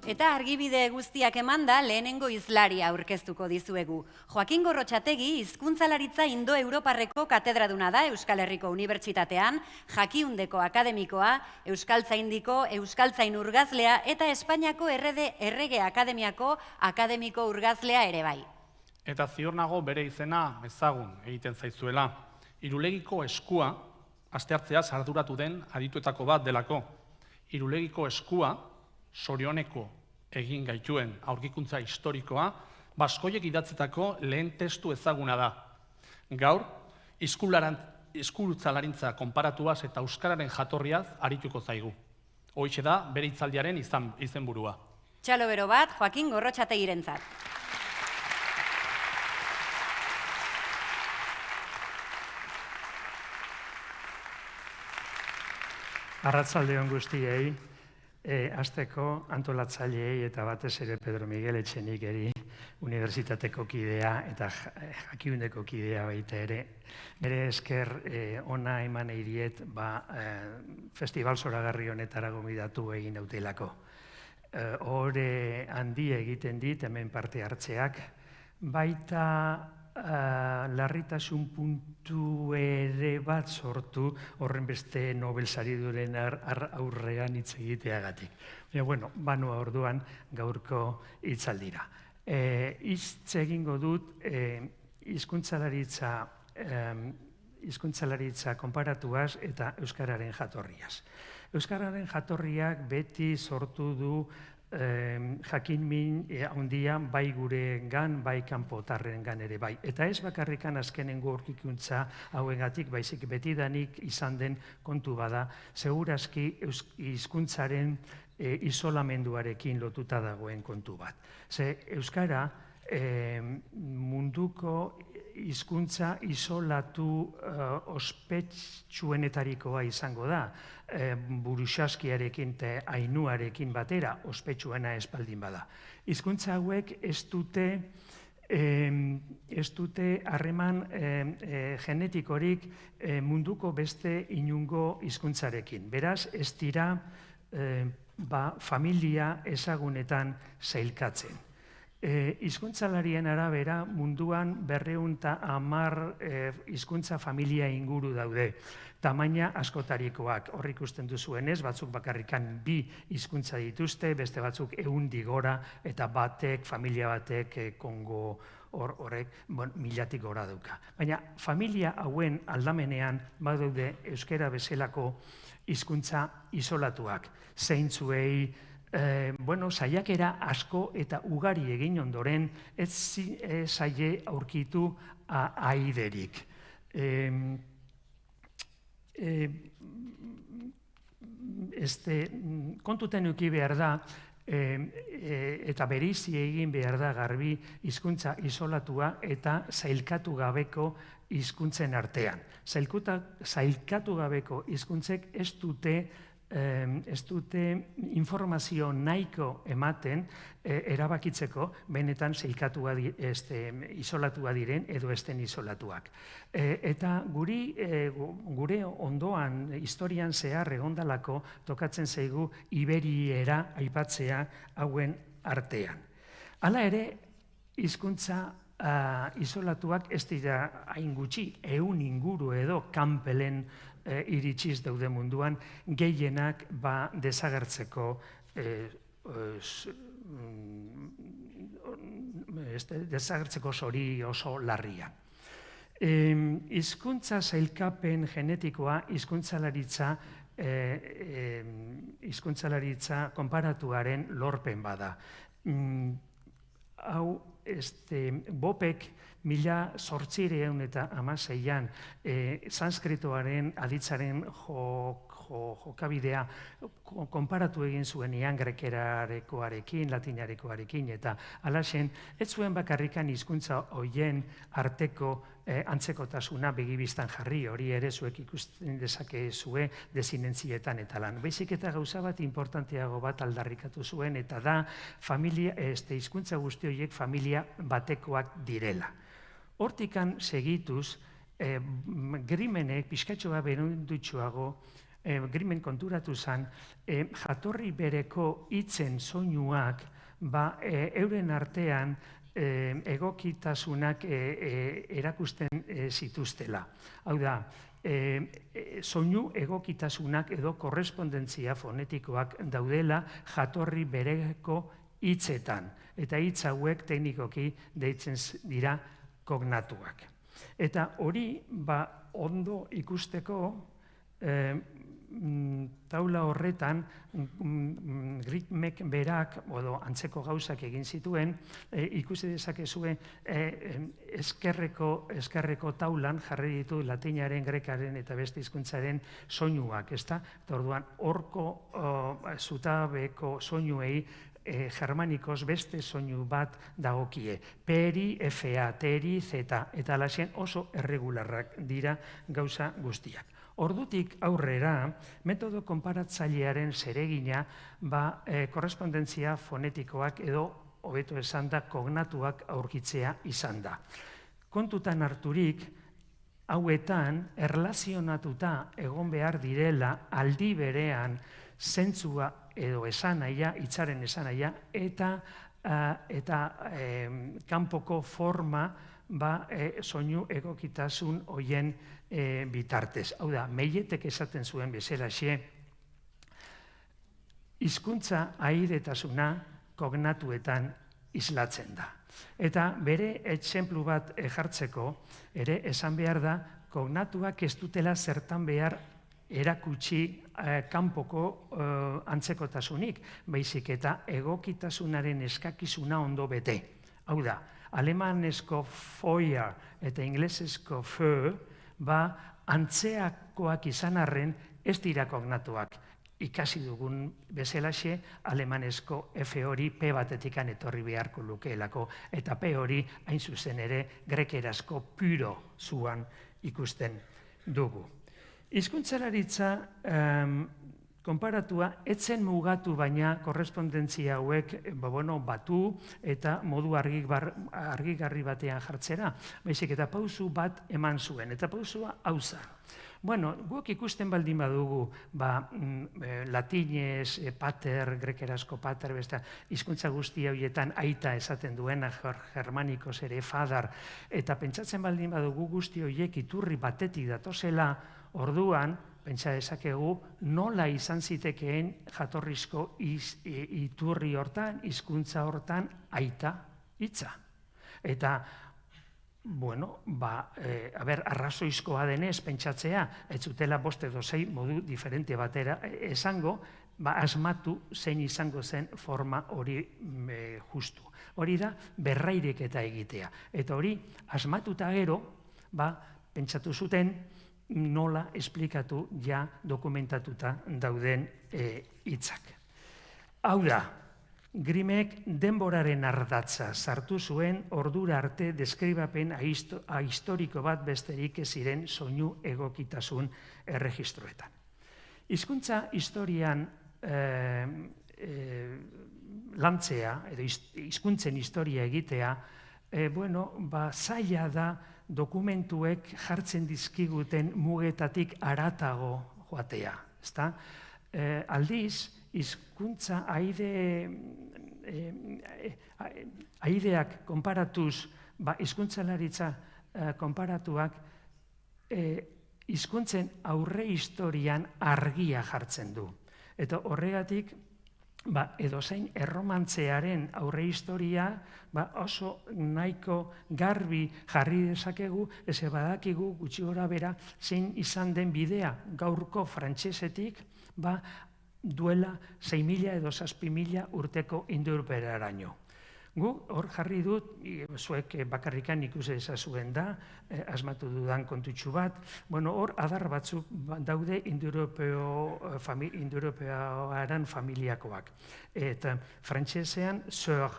Eta argibide guztiak emanda lehenengo hizlaria aurkeztuko dizuegu. Joaquin Gorrotxategi hizkuntzalaritza Indo-Europarreko katedraduna da Euskal Herriko Unibertsitatean, Jakiundeko akademikoa, Euskaltzaindiko Euskaltzain urgazlea eta Espainiako Errege Akademiako akademiko urgazlea ere bai. Eta ziur nago bere izena ezagun egiten zaizuela. Irulegiko eskua asteartzeaz arduratu den adituetako bat delako. Irulegiko eskua sorioneko egin gaituen aurkikuntza historikoa, baskoiek idatzetako lehen testu ezaguna da. Gaur, hizkuntzalaritza konparatuaz eta euskararen jatorriaz arituko zaigu. Horixe da bere hitzaldiaren izenburua. Txalo bero bat, Joaquin Gorrotxategirentzat. Arratsalde on guztiei. Hasteko antolatzaileei eta batez ere Pedro Miguel Etxenikeri unibertsitateko kidea eta Jakiundeko kidea baita ere. Bere esker ona eman nahi diet festival zoragarri honetara gonbidatu egin nautelako. Ohore handi egiten dit hemen parte hartzeak, baita larritasun puntu ere bat sortu horren beste Nobel sariduren aurrean hitz egiteagatik. Banua orduan gaurko hitzaldira. Hitz egingo dut hizkuntzalaritza konparatuaz eta euskararen jatorriaz. Euskararen jatorriak beti sortu du jakinmin handia bai gurengan, bai kanpotarrengan ere bai. Eta ez bakarrikan azkenengo aurkikuntza hauengatik, baizik betidanik izan den kontu bada, segurazki hizkuntzaren isolamenduarekin lotuta dagoen kontu bat. Ze euskara munduko hizkuntza isolatu ospetsuenetarikoa izango da, Buruxaskiarekin eta Ainuarekin batera ospetsuena espaldin bada. Hizkuntza hauek ez dute harreman genetikorik munduko beste inungo hizkuntzarekin. Beraz, ez dira familia ezagunetan sailkatzen. Hizkuntzalarien arabera munduan 210 hizkuntza familia inguru daude. Tamaina askotarikoak, hor ikusten duzuenez, batzuk bakarrikan 2 hizkuntza dituzte, beste batzuk 100 gora, eta familia batek Kongo horrek 1000 gora dauka. Baina familia hauen aldamenean badaude euskara bezalako hizkuntza isolatuak, zeintzuei saiakera asko eta ugari egin ondoren ez zaie aurkitu aiderik. Kontuten eduki behar da eta bereizi egin behar da garbi hizkuntza isolatua eta sailkatu gabeko hizkuntzen artean. Sailkatu gabeko hizkuntzek ez dute informazio nahiko ematen erabakitzeko benetan isolatua diren edo ez den isolatuak. Eta gure ondoan historian zehar egondalako tokatzen zaigu Iberiera aipatzea hauen artean. Hala ere, hizkuntza isolatuak ez dira hain gutxi, 100 inguru edo kanpelen iritsiz daude munduan, gehienak desagertzeko zori oso larria. Hizkuntza sailkapen genetikoa hizkuntzalaritza konparatuaren lorpen bada. Hau, Bopek 1816an sanskritoaren aditzaren jokabidea konparatu egin zuenean grekerarekoarekin, latinarekoarekin, eta halaxen, ez zuen bakarrikan hizkuntza horien arteko antzekotasuna begibistan jarri, hori ere zuek ikusten dezakezue desinentzietan eta lan. Baizik eta gauza bat importanteago bat aldarrikatu zuen, eta da hizkuntza guzti horiek familia batekoak direla. Hortikan segituz, Grimenek pixkatxoa berundutxoago Grimen konturatu zen, jatorri bereko hitzen soinuak euren artean egokitasunak erakusten zituztela. Hau da, soinu egokitasunak edo korrespondentzia fonetikoak daudela jatorri bereko hitzetan. Eta hitz hauek teknikoki deitzen dira kognatuak. Eta hori ondo ikusteko taula horretan Grimek berak, edo antzeko gauzak egin zituen, ikusi dezakezue eskerreko taulan jarri ditu latinaren, grekaren eta beste hizkuntzaren soinuak, ezta? Eta orduan, horko zutabeko soinuei germanikos beste soinu bat dagokie. Peri, FA, teri, zeta, eta alaxen oso erregularrak dira gauza guztiak. Ordutik aurrera, metodo konparatzailearen zeregina korrespondentzia fonetikoak edo, hobeto esan da, kognatuak aurkitzea izan da. Kontutan harturik, hauetan, erlazionatuta egon behar direla aldi berean zentzua edo esanahia, hitzaren esanahia, eta kanpoko forma soinu egokitasun hoien bitartez. Hau da, Meilletek esaten zuen bezalaxe, hizkuntza ahaidetasuna kognatuetan islatzen da. Eta bere etxenplu bat jartzeko, ere esan behar da, kognatuak ez dutela zertan behar erakutsi kanpoko antzekotasunik, baizik eta egokitasunaren eskakizuna ondo bete. Hau da, alemanesko Feuer eta inglesezko Feu, antzeakoak izan arren ez dira kognatuak. Ikasi dugun bezalaxe, alemanesko F hori P batetikan etorri beharko lukeelako, eta P hori hain zuzen ere grekerazko pyro zuan ikusten dugu. Hizkuntzalaritza konparatua etzen mugatu baina korrespondentzia hauek batu eta modu argigarri batean jartzera, baizik eta pausu bat eman zuen, eta pausua hauza. Bueno, guk ikusten baldin badugu, latinez, pater, grekerazko pater, hizkuntza guzti horietan aita esaten duena, germanikos ere fadar, eta pentsatzen baldin badugu guzti horiek iturri batetik datozela, orduan, pentsa dezakegu, nola izan zitekeen jatorrizko iturri hortan, hizkuntza hortan, aita hitza. Eta, arrazoizkoa denez pentsatzea, ez zutela bost edo sei modu diferente batera esango, asmatu zein izango zen forma hori justu. Hori da, berraireketa egitea. Eta hori, asmatuta gero, pentsatu zuten, nola esplikatu ja dokumentatuta dauden hitzak. Hau da, Grimek denboraren ardatza sartu zuen ordura arte deskribapen historiko bat besterik ez ziren soinu egokitasun erregistroetan. Hizkuntza historian lantzea, edo hizkuntzen historia egitea, zaila da dokumentuek jartzen dizkiguten mugetatik haratago joatea. Aldiz, hizkuntza aideak konparatuz, hizkuntzalaritza konparatuak, hizkuntzen aurre historian argia jartzen du. Eta horregatik, edozein erromantzearen aurre historia oso nahiko garbi jarri dezakegu, ez badakigu gutxi gora bera zein izan den bidea gaurko frantsesetik duela 6.000 edo 7.000 urteko indoeuropearaino. Gu hor jarri dut, zuek bakarrikan ikusi ezazuen da, asmatu dudan kontutxu bat, hor adar batzuk daude indoeuropearen familiakoak. Eta frantsesean sœur,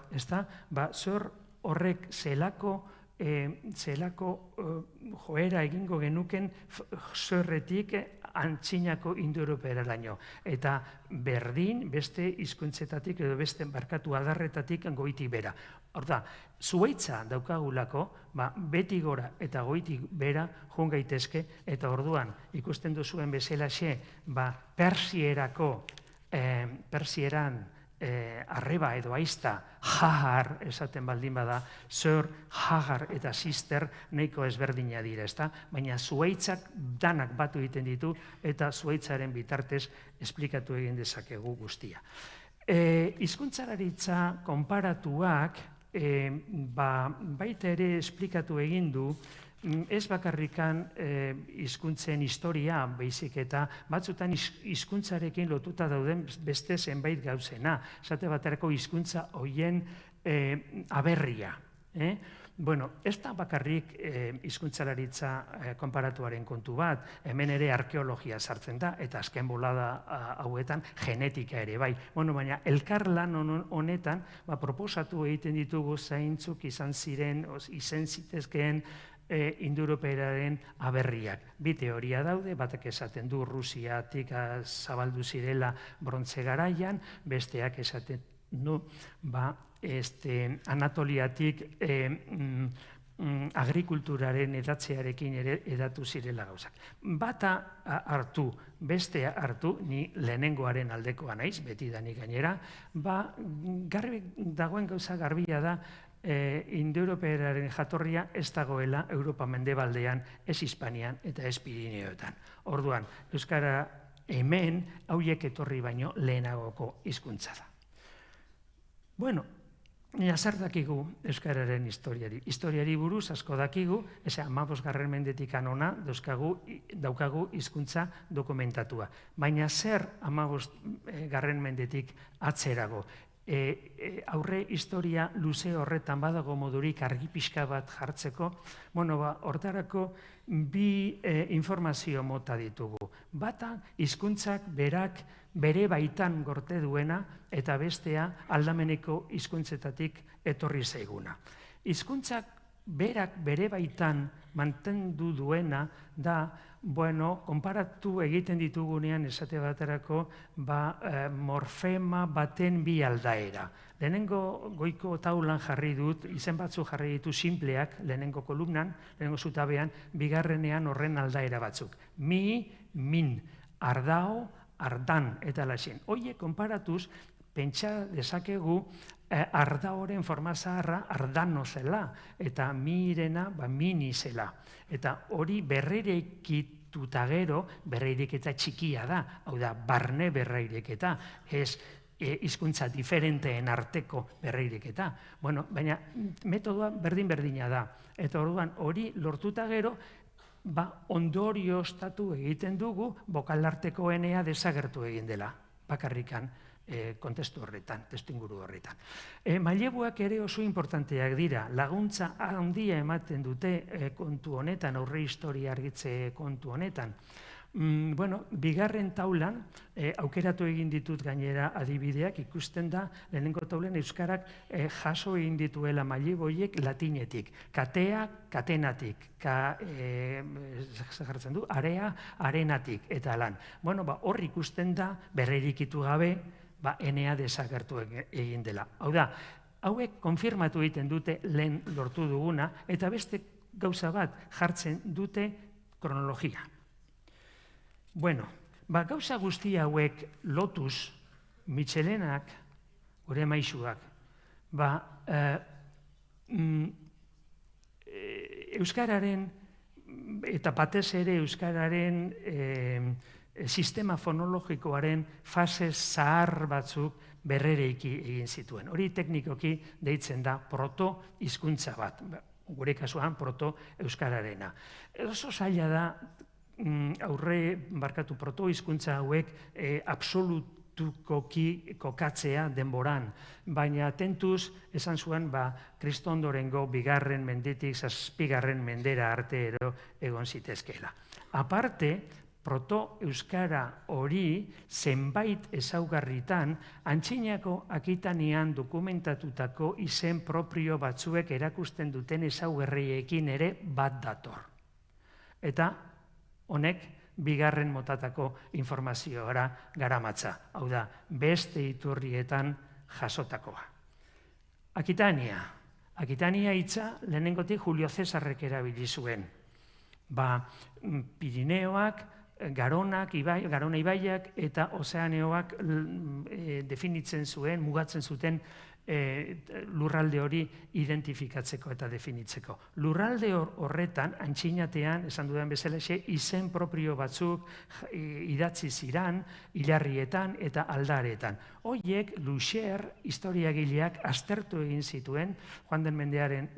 sœur horrek zelako zelako joera egingo genuken zorretik antzinako indoeuropearaino. Eta berdin beste hizkuntzetatik edo beste barkatu adarretatik goitik bera. Hor da, zuhaitza daukagulako, beti gora eta goitik bera joan gaitezke, eta orduan ikusten duzuen bezalaxe, persieran arreba edo aizta, Hagar esaten baldin bada, Sir, Hagar eta Sister nahiko ezberdina dira, ezta? Baina zuhaitzak danak batu egiten ditu eta zuhaitzaren bitartez esplikatu egin dezakegu guztia. Hizkuntzalaritza konparatuak baita ere esplikatu egin du, ez bakarrikan hizkuntzen historia, baizik eta batzutan hizkuntzarekin lotuta dauden beste zenbait gauzena. Esate baterako hizkuntza hoien aberria. Bueno, ez da bakarrik hizkuntzalaritza konparatuaren kontu bat, hemen ere arkeologia sartzen da, eta azken bolada hauetan genetika ere bai. Bueno, baina elkarlan honetan proposatu egiten ditugu zeintzuk izan zitezkeen indoeuropearen aberriak. Bi teoria daude, batek esaten du Rusiatik zabaldu zirela brontze garaian, besteak esaten du Anatoliatik agrikulturaren edatzearekin ere edatu zirela gauzak. Bata hartu, bestea hartu, ni lehenengoaren aldekoa naiz, beti danik gainera, garbi dagoen gauza garbia da, indoeuropearen jatorria ez dagoela Europa mendebaldean, ez Hispanian eta ez Pirineoetan. Orduan, euskara hemen hauiek etorri baino lehenagoko hizkuntza da. Bueno, zer dakigu euskararen historiari buruz asko dakigu, 15. mendetik hona daukagu hizkuntza dokumentatua. Baina zer 15. mendetik atzerago? Aurre historia luze horretan badago modurik argi pixka bat jartzeko, hortarako bi informazio mota ditugu. Bata, hizkuntzak berak bere baitan gorte duena, eta bestea aldameneko hizkuntzetatik etorri zaiguna. Hizkuntzak berak bere baitan mantendu duena da, konparatu egiten ditugunean esate baterako morfema baten bi aldaera. Lehenengo goiko taulan jarri dut, izen batzu jarri ditu simpleak, lehenengo kolumnan, lehenengo zutabean, bigarrenean horren aldaera batzuk. Mi, min, ardao, ardan, eta laxen. Hoiek konparatuz, pentsa dezakegu ardaoren forma zaharra ardano zela, eta mirena mini zela. Eta hori berreirekituta gero, berreireketa txikia da, hau da, barne berreireketa, ez hizkuntza diferenteen arteko berreireketa. Baina metodoa berdin-berdina da. Eta orduan hori lortuta gero, ondorioztatu egiten dugu, bokalarteko enea desagertu egin dela, bakarrikan kontestu horretan, testuinguru horretan. Maileguak ere oso importanteak dira, laguntza handia ematen dute kontu honetan, aurre historia argitze kontu honetan. Bigarren taulan, aukeratu egin ditut gainera adibideak, ikusten da, lehenengo taulen euskarak jaso egin dituela maileboiek latinetik. Katea, katenatik, jartzen du, area, arenatik, eta lan. Hor ikusten da, berrerikitu gabe, enea desagertu egin dela. Hau da, hauek konfirmatu egiten dute lehen lortu duguna, eta beste gauza bat jartzen dute kronologia. Gauza guzti hauek lotuz, Mitxelenak, gure maisuak, euskararen, eta batez ere euskararen sistema fonologikoaren fase zahar batzuk berrereiki egin zituen. Hori teknikoki deitzen da proto-hizkuntza bat, gure kasuan proto-euskararena. Oso zaila da proto-hizkuntza hauek absolutukoki kokatzea denboran, baina tentuz esan zuen Kristondorengo 2. mendetik 7. mendera arte edo egon zitezkeela. Aparte, proto-euskara hori zenbait ezaugarritan antzinako Akitanian dokumentatutako izen propio batzuek erakusten duten ezaugarriekin ere bat dator. Eta honek bigarren motatako informazioara garamatza. Hau da, beste iturrietan jasotakoa. Akitania hitza lehenengotik Julio Cesarrek erabili zuen. Pirineoak, Garona ibaiak eta Ozeaneoak definitzen zuen, mugatzen zuten lurralde hori identifikatzeko eta definitzeko. Lurralde horretan, antxinatean, esan dudan bezala, izen propio batzuk idatzi ziran, hilarrietan eta aldaretan. Hoiek, Luxer, historiagileak aztertu egin zituen, joan den mendearen,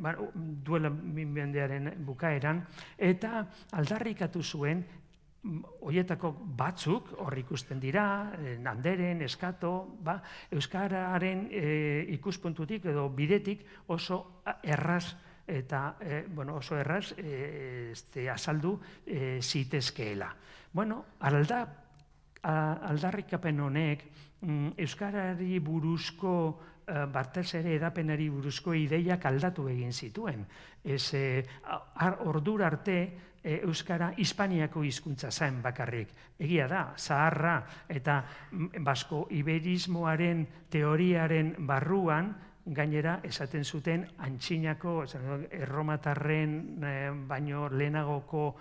duela mendearen bukaeran, eta aldarrikatu zuen, horietako batzuk, hor ikusten dira, Nanderen, Eskato, euskararen ikuspuntutik edo bidetik oso erraz eta oso erraz azaldu zitezkeela. Aldarrikapen honek euskarari buruzko batez ere edapenari buruzko ideiak aldatu egin zituen. Ordura arte euskara Hispaniako hizkuntza zen bakarrik. Egia da, zaharra eta basko-iberismoaren teoriaren barruan, gainera esaten zuten antzinako, erromatarren baino lehenagoko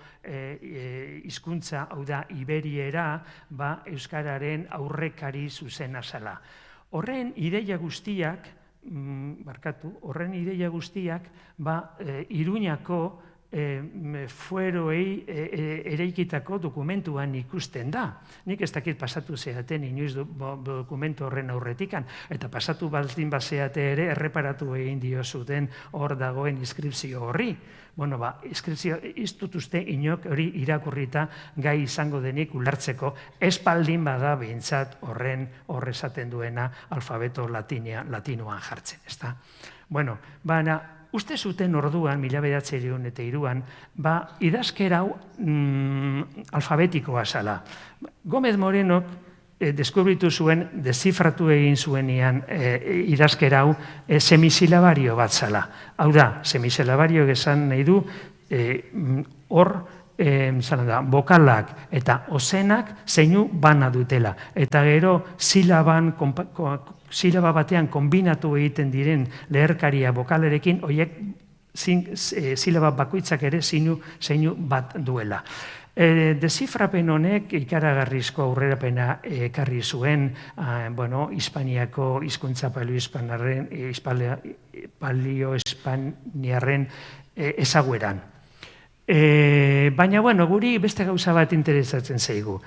hizkuntza, hau da, iberiera, euskararen aurrekari zuzena zela. Horren ideia guztiak, Iruñako fueroei ereikitako dokumentuan ikusten da. Nik ez dakit pasatu zeaten inoiz dokumentu horren aurretikan, eta pasatu baldin bazeate ere erreparatu egin diozuten hor dagoen inskripzio horri. Inskripzio ez dut uste inok hori irakurrita gai izango denik ulertzeko, ez baldin bada behintzat horrezaten duena alfabeto latinoan jartzen, ezta? Baina, uste zuten orduan, 1903an, idazkera hau alfabetikoa zala. Gómez Morenok deskubritu zuen, deszifratu egin zuenean idazkera hau semisilabario bat zala. Hau da, semisilabario esan nahi du, hor, bokalak eta ozenak zeinu bana dutela. Eta gero, silaba batean kombinatu egiten diren leherkaria bokalerekin, horiek silaba bakoitzak ere zeinu bat duela. Deszifrapen honek ikaragarrizko aurrerapena ekarri zuen Hispaniako hizkuntza paleo-hispaniarren ezagueran. Baina, guri beste gauza bat interesatzen zaigu.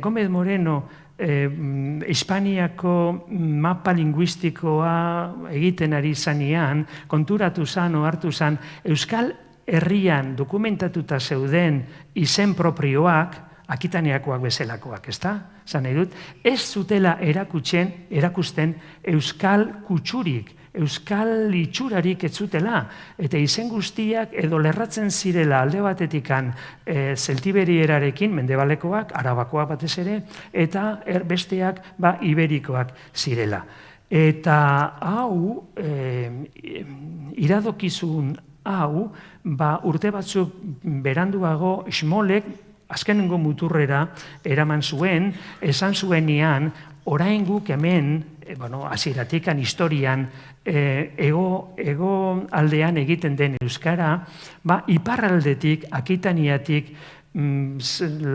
Gómez Moreno Hispaniako mapa linguistikoa egiten ari zanean, konturatu zan, ohartu zan, Euskal Herrian dokumentatuta zeuden izen propioak, Akitaniakoak bezalakoak, ezta? Zan nahi dut, ez zutela erakusten Euskal kutsurik, Euskal itxurarik ez zutela, eta izen guztiak edo lerratzen zirela alde batetikan zeltiberierarekin, mendebalekoak, arabakoak batez ere, eta besteak iberikoak zirela. Eta hau, iradokizun hau, urte batzuk beranduago Smolek azkenengo muturrera eraman zuen, esan zuenean, orain guk hemen, hasieratik historian, ego aldean egiten den euskara, iparraldetik, Akitaniatik, 4.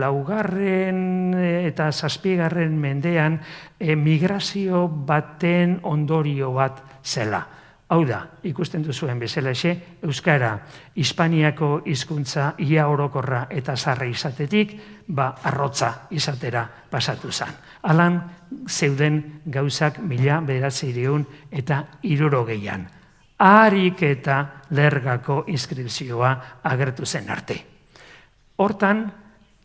eta 7. mendean migrazio baten ondorio bat zela. Hau da, ikusten duzuen bezalaxe, euskara Hispaniako hizkuntza ia orokorra eta zarra izatetik, arrotza izatera pasatu zen. Alan zeuden gauzak 1900 eta 1960an. Aharik eta lergako inskripzioa agertu zen arte. Hortan,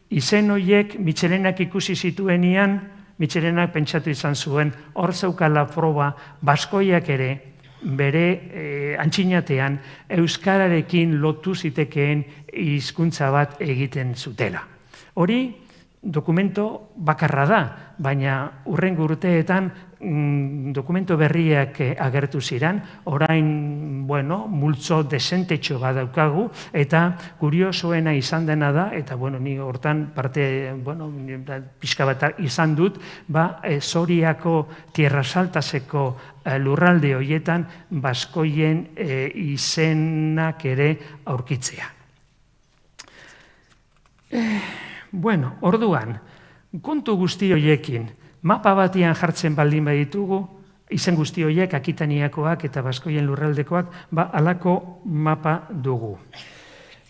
izen horiek Mitxelenak ikusi zituenean, Mitxelenak pentsatu izan zuen, hor zeukala proba, baskoiak ere, bere antxinatean euskararekin lotu zitekeen hizkuntza bat egiten zutela. Hori, dokumento bakarra da, baina hurrengo urteetan dokumento berriak agertu ziren, orain, multzo desentetxo bat daukagu, eta kuriosoena izan dena da, eta, ni hortan parte, pixka bat izan dut, Soriako Tierra Saltaseko lurralde horietan baskoien izenak ere aurkitzea. Orduan, kontu guzti horiekin, mapa batian jartzen baldin baditugu, izen guzti horiek, Akitaniakoak eta Baskoien lurraldekoak, halako mapa dugu.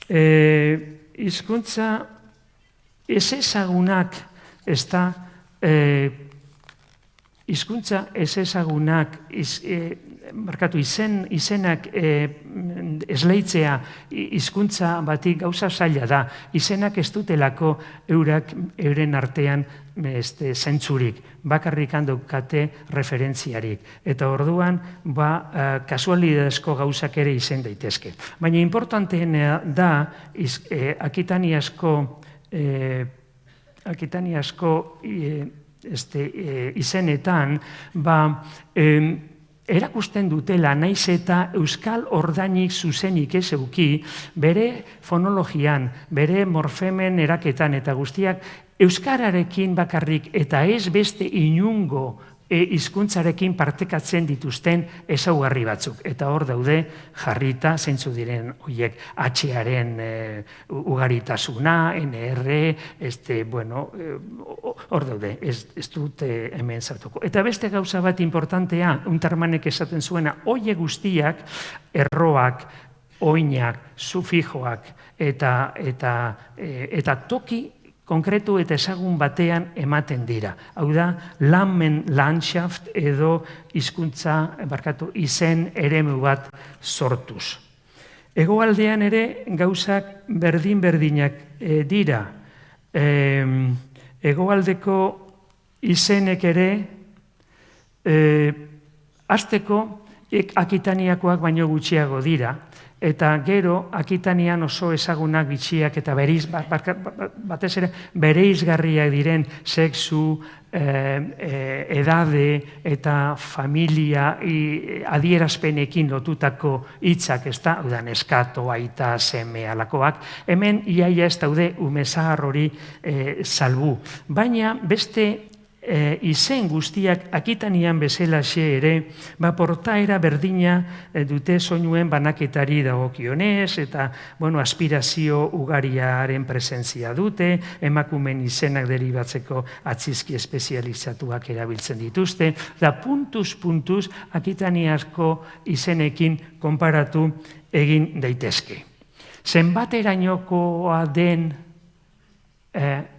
Hizkuntza ezezagunak, hizkuntza ezezagunak, izenak esleitzea hizkuntza bati gauza zaila da. Izenak ez dutelako euren artean zentzurik, bakarrik daukate referentziarik. Eta orduan, kasualidadezko gauzak ere izen daitezke. Baina importanteena da, Akitaniasko izenetan, erakusten dutela, naiz eta euskal ordainik zuzenik ez euki, bere fonologian, bere morfemen eraketan eta guztiak, euskararekin bakarrik eta ez beste inungo hizkuntzarekin partekatzen dituzten ezaugarri batzuk. Eta hor daude jarrita zeintzu diren horiek H-aren ugaritasuna, NR, hor daude, ez dut hemen zartuko. Eta beste gauza bat importantea, Untermanek esaten zuena, horiek guztiak, erroak, oinak, sufijoak eta toki konkretu eta ezagun batean ematen dira. Hau da, Landschaft edo izen eremu bat sortuz. Hegoaldean ere gauzak berdin-berdinak dira. Hegoaldeko izenek ere, hasteko Akitaniakoak baino gutxiago dira, eta gero Akitanian oso ezagunak bitxiak eta batez ere bereizgarriak diren sexu, edade eta familia adierazpenekin lotutako hitzak, ez da, neskato, aita, seme, alakoak, hemen iaia ez daude umezahar hori salbu. Baina beste izen guztiak Akitanian bezalaxe ere, portaera berdina dute soinuen banaketari dagokionez, eta aspirazio ugariaren presentzia dute, emakumen izenak deribatzeko atzizki espezializatuak erabiltzen dituzte, da puntuz Akitaniazko izenekin konparatu egin daitezke. Zenbaterainokoa den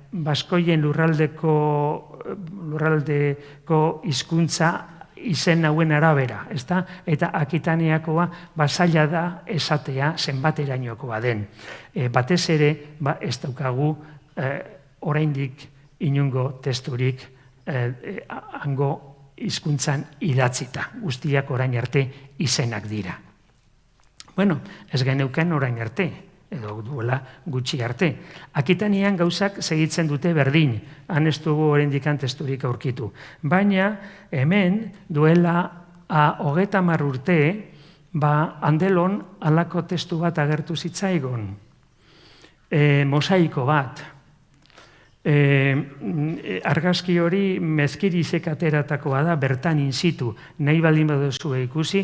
Baskoien lurraldeko hizkuntza izen hauen arabera, ezta? Eta Akitaniakoa zaila da esatea zenbaterainokoa den. Batez ere, ez daukagu oraindik inungo testurik hango hizkuntzan idatzita. Guztiak orain arte izenak dira. Ez geneuken orain arte, edo duela gutxi arte. Akitanian gauzak segitzen dute berdin, han ez dugu oraindik testurik aurkitu. Baina hemen duela 30 urte, Andelon halako testu bat agertu zitzaigon, mosaiko bat. Argazki hori Mezkirizek ateratakoa da, bertan in situ, nahi baldin baduzu ikusi,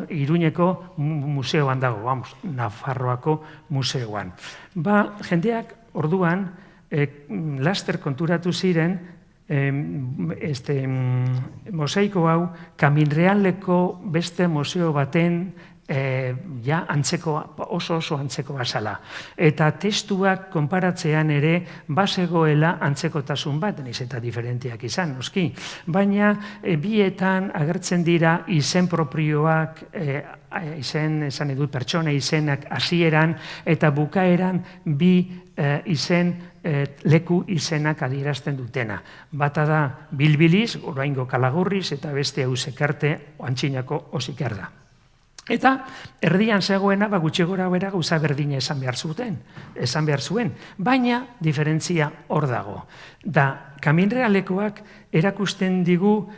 Iruñeko museoan dago, Nafarroako museoan. Jendeak orduan, laster konturatu ziren, mosaiko hau, Kaminrealeko beste museo baten oso antzeko bazala. Eta testuak konparatzean ere bazegoela antzekotasun bat, naiz eta diferenteak izan, noski. Baina bietan agertzen dira izen propioak, esan edut pertsona izenak hasieran eta bukaeran bi izen leku izenak adierazten dutena. Bata da Bilbiliz, oraingo Kalagurriz, eta beste Ausekarte, Antxinako Osikerda. Eta erdian zegoena gutxi gora behera gauza berdina esan behar zuen, baina diferentzia hor dago. Da, Kaminrealekoak erakusten digu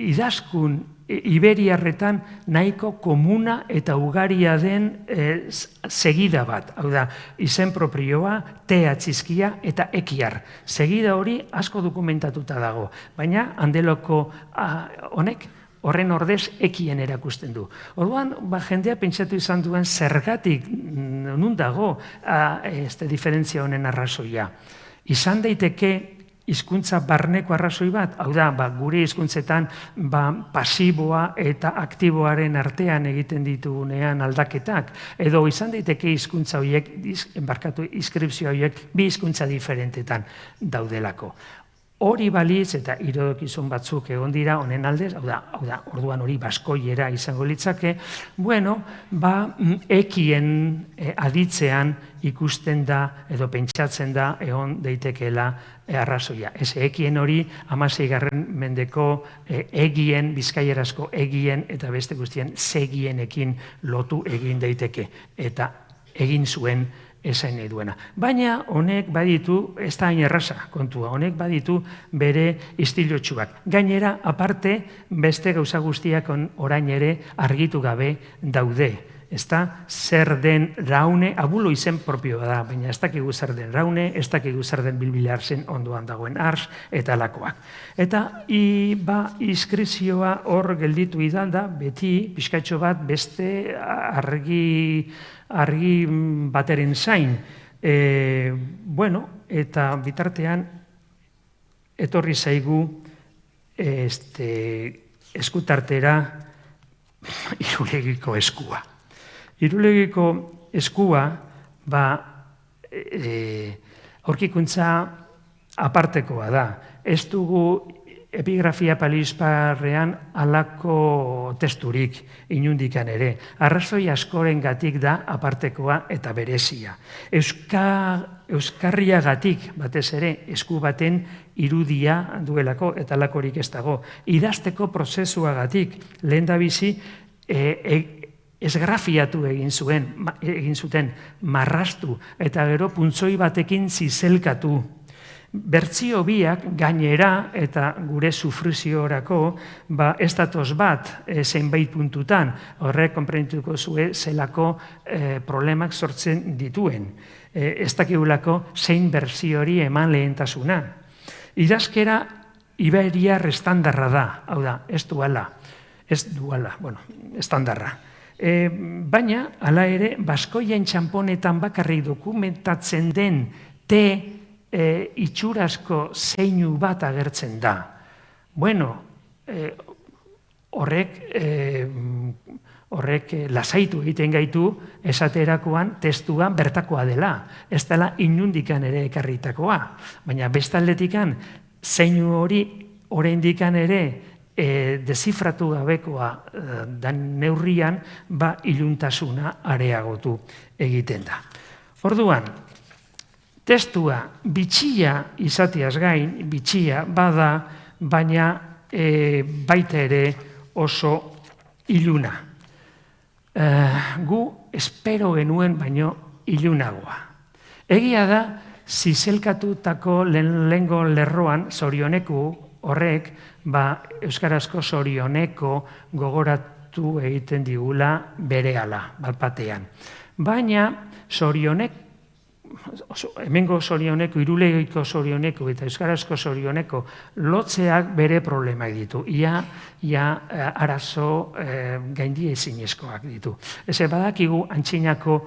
idazkun iberiarretan nahiko komuna eta ugaria den segida bat. Hau da, izen propioa, tea txizkia eta ekiar. Segida hori asko dokumentatuta dago, baina Andeloko honek horren ordez ekien erakusten du. Orduan, jendea pentsatu izan duen zergatik nun dago diferentzia honen arrazoia. Izan daiteke hizkuntza barneko arrazoi bat, hau da, gure hizkuntzetan pasiboa eta aktiboaren artean egiten ditugunean aldaketak, edo izan daiteke hizkuntza horiek, inskripzio horiek, bi hizkuntza diferentetan daudelako. Hori balitz eta irodokizun batzuk egon dira honen aldez, hau da, orduan hori baskoiera izango litzake, ekien aditzean ikusten da edo pentsatzen da egon daitekeela arrazoia. Ez ekien hori 16. mendeko egien, bizkaierazko egien eta beste guztien segienekin lotu egin daiteke eta egin zuen esain nahi duena. Baina honek baditu, ez da hain erraza kontua, honek baditu bere istilotxuak. Gainera, aparte, beste gauza guztiak orain ere argitu gabe daude. Zer den raune, abulo izen propioa da, baina ez dakigu zer den raune, ez dakigu zer den bilbilarzen ondoan dagoen ars eta lakoak. Eta inskripzioa hor gelditu idan da, beti, pixkatxo bat, beste argi bateren zain. Eta bitartean, etorri zaigu eskutartera Irulegiko eskua. Irulegiko eskua, aurkikuntza apartekoa da. Ez dugu epigrafia palizparrean halako testurik inundikan ere. Arrazoi askorengatik da apartekoa eta berezia. Euskarriagatik batez ere esku baten irudia duelako eta halakorik ez dago. Idazteko prozesuagatik lehendabizi esgrafiatu egin zuten, marraztu eta gero puntzoi batekin zizelkatu. Bertsio biak gainera eta gure sufriziorako ez datoz bat zenbait puntutan, horrek konprenituko zue zelako problemak sortzen dituen. Ez dakigulako zein bertsio hori eman lehentasuna. Idazkera iberiar estandarra da, hau da, ez duala, estandarra. Baina, hala ere, baskoien txamponetan bakarrik dokumentatzen den itxurazko zeinu bat agertzen da. Horrek lasaitu egiten gaitu esaterakoan testuan bertakoa dela. Ez dela inundikan ere ekarritakoa. Baina bestaldetikan zeinu hori oraindikan ere dezifratu gabekoa dan neurrian iluntasuna areagotu egiten da. Orduan, testua bitxia izateaz gain, bitxia bada, baina baita ere oso iluna. Gu espero genuen baino ilunagoa. Egia da, zizelkatutako lehengo lerroan zorioneku horrek, euskarazko zorioneko gogoratu egiten digula berehala, balpatean. Baina zorionek, hemengo zorioneko, Irulegiko zorioneko eta euskarazko zorioneko lotzeak bere problemak ditu. Ia arazo gaindia ezinezkoak ditu. Ez badakigu antxinako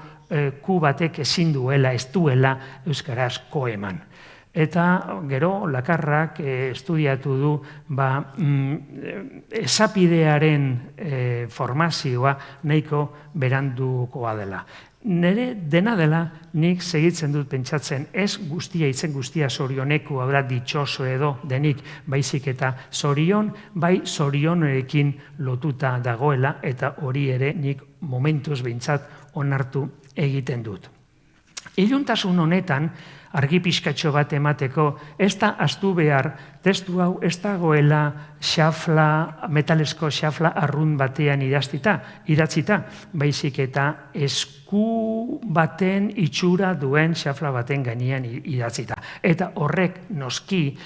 ku batek ezin duela, ez duela euskarazko eman. Eta gero Lakarrak estudiatu du esapidearen formazioa nahiko berandukoa dela. Nere dena dela nik segitzen dut pentsatzen ez guztia itzen guztia zorioneku, hau da ditxoso edo denik baizik eta zorion, bai zorionekin lotuta dagoela eta hori ere nik momentuz behintzat onartu egiten dut. Iluntasun honetan argi pixkatxo bat emateko, ez da ahaztu behar, testu hau ez dagoela metalesko xafla arrun batean idatzita, baizik eta esku baten itxura duen xafla baten gainean idatzita. Eta horrek noski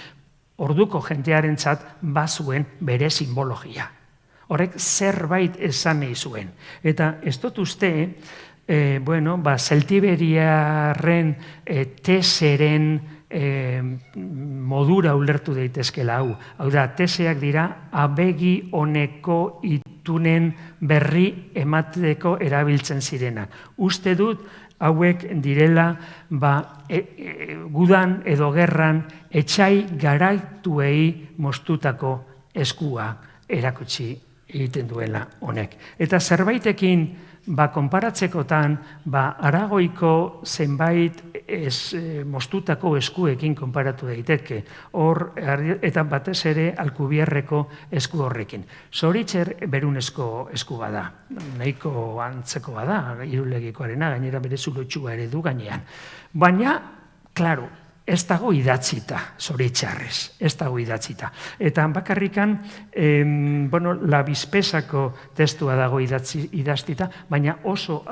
orduko jentearentzat bazuen bere simbologia. Horrek zerbait esan nahi zuen. Eta ez dut uste, Zeltiberiarren teseren modura ulertu daitezkela hau. Hau da, teseak dira abegi honeko itunen berri emateko erabiltzen zirenak. Uste dut, hauek direla gudan edo gerran etxai garaituei moztutako eskua erakutsi egiten duela honek. Eta zerbaitekin konparatzekotan, Aragoiko zenbait moztutako eskuekin konparatu daiteke. Eta batez ere Alkubierreko esku horrekin. Zoritxer berunezko esku bada. Nahiko antzeko bada, Irulegikoarena, gainera bere zulotxua ere du gainean. Baina, klaro, ez dago idatzita, zoritxarrez, ez dago idatzita. Eta bakarrikan, Labizpesako testua dago idaztita, baina oso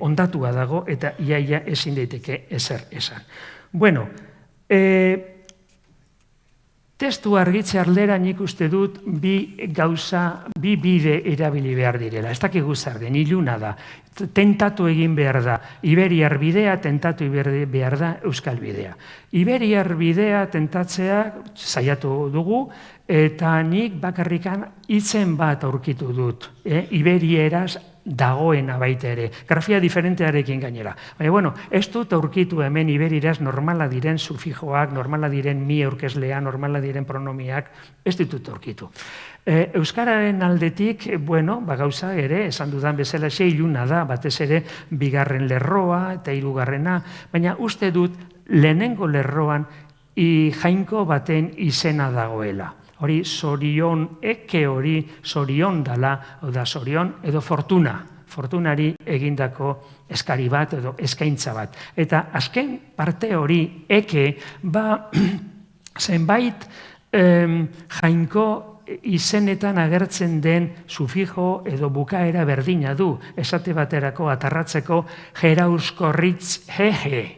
ondatua dago eta iaia ezin daiteke ezer esan. Bueno, testu argitze aldera nik uste dut bi bide erabili behar direla. Ez dakigu zer den, iluna da. Tentatu egin behar da. Iberiar bidea, tentatu behar da Euskal bidea. Iberiar bidea tentatzea saiatu dugu, eta nik bakarrikan hitzen bat aurkitu dut. Iberieraz dagoena baita ere. Grafia diferentearekin gainera. Baina, ez dut aurkitu hemen iberiraz normala diren sufijoak, normala diren mi aurkezlea, normala diren pronomiak, ez ditut aurkitu. Euskararen aldetik, gauza ere, esan dudan bezala, iluna da, batez ere, bigarren lerroa eta hirugarrena, baina uste dut lehenengo lerroan jainko baten izena dagoela. Hori zorion, hori zorion dala, hau da zorion edo fortuna. Fortunari egindako eskari bat edo eskaintza bat. Eta azken parte hori zenbait jainko izenetan agertzen den sufijo edo bukaera berdina du. Esate baterako atarratzeko jerauskorritz hehe.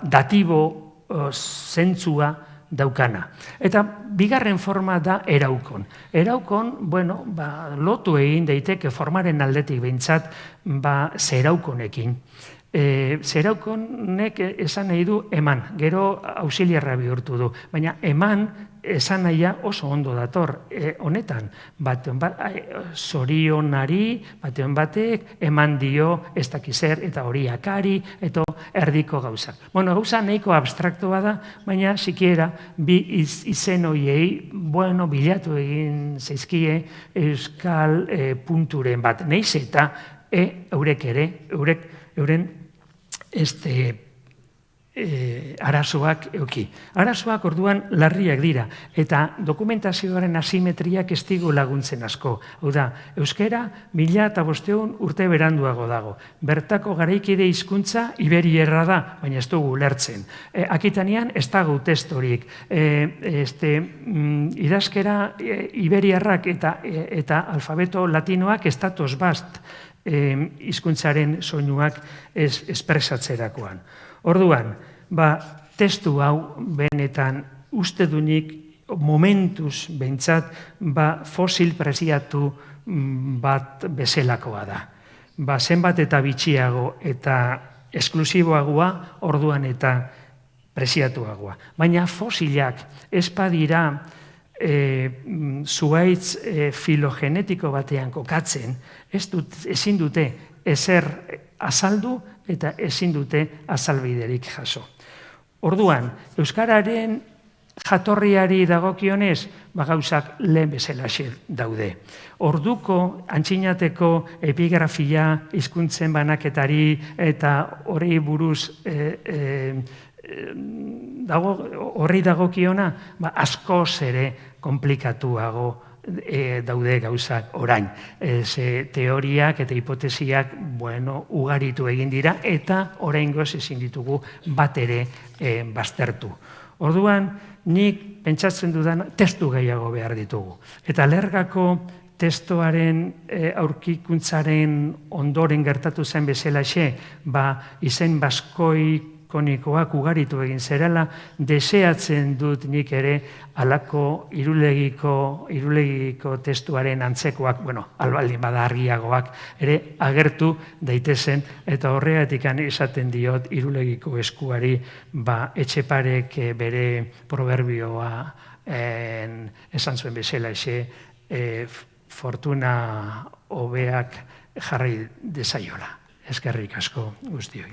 Datibo zentzua daukana. Eta bigarren forma da eraukon. Eraukon, lotu egin daiteke formaren aldetik behintzat zeraukonekin. Zeraukonek esan nahi du eman, gero auxiliarra bihurtu du, baina eman esan nahia oso ondo dator honetan. Zorionari, batean batek, eman dio ez dakizer eta horiakari, eta erdiko gauzak. Gauza nahiko abstraktoa da, baina sikiera bi izen hoiei, bilatu egin zaizkie euskal punturen bat. Neiz eta eurek ere, euren arazoak euki. Arazoak orduan larriak dira, eta dokumentazioaren asimetriak ez digu laguntzen asko. Hau da, euskera 1500 urte beranduago dago. Bertako garaikide hizkuntza iberierra da, baina ez dugu ulertzen. Akitanian ez dago testorik. Idazkera iberiarrak eta alfabeto latinoak ez datoz bast hizkuntzaren soinuak espresatzerakoan. Orduan, testu hau benetan uste dunik momentuz behintzat fosil preziatu bat bezelakoa da. Zenbat eta bitxiago eta esklusiboagoa orduan eta preziatuagoa. Baina fosilak ez badira zuhaitz filogenetiko batean kokatzen, ezin dute ezer azaldu eta ezin dute azalbiderik jaso. Orduan, euskararen jatorriari dagokionez, gauzak lehen bezalaxe daude. Orduko antzinateko epigrafia hizkuntzen banaketari eta hori buruz horri dagokiona, askoz ere komplikatuago daude gauzak orain. Ze teoriak eta hipotesiak, ugaritu egin dira, eta oraingoz ezin ditugu bat ere baztertu. Orduan, nik pentsatzen dudan testu gehiago behar ditugu. Eta Lergako testoaren aurkikuntzaren ondoren gertatu zen bezalaxe, izen baskoikonikoak ugaritu egin zerela, deseatzen dut nik ere halako irulegiko testuaren antzekoak, albaldin bada argiagoak, ere agertu daitezen, eta horregatik esaten diot irulegiko eskuari Etxeparek bere proverbioa esan zuen bezalaxe, fortuna hobeak jarri dezaiola. Eskerrik asko guztioi.